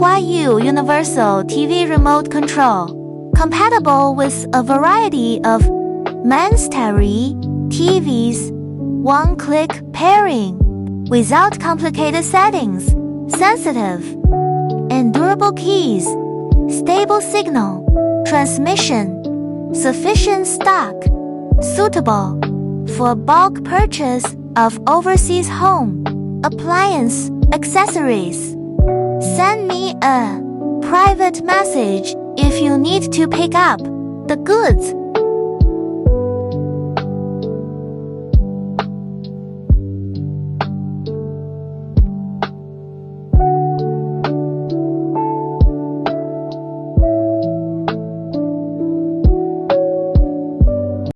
Huayu Universal TV Remote Control, compatible with a variety of Manstari TVs, one-click pairing, without complicated settings, sensitive and durable keys, stable signal, transmission, sufficient stock, suitable for bulk purchase of overseas home appliance accessories. Send me a private message if you need to pick up the goods